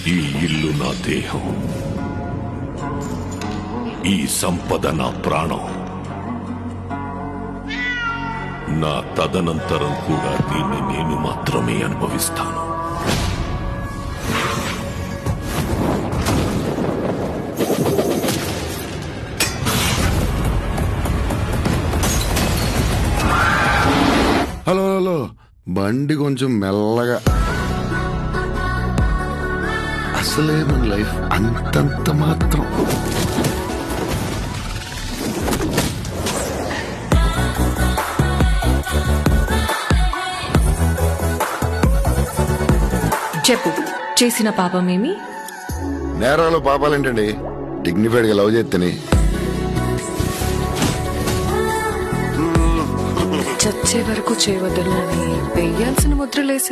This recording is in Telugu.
ఈ ఇల్లు నా దేహం, ఈ సంపద నా ప్రాణం. నా తదనంతరం కూడా దీన్ని నేను మాత్రమే అనుభవిస్తాను. హలో హలో, బండి కొంచెం మెల్లగా. అసలే మన లైఫ్ అంతంత మాత్రం. చెప్పు, చేసిన పాపమేమి? నేరాలు పాపాలేంటండి, డిగ్నిఫైడ్గా లవ్ చేస్తేనే. చచ్చే వరకు చేయవద్దని వేయాల్సిన ముద్రలేసి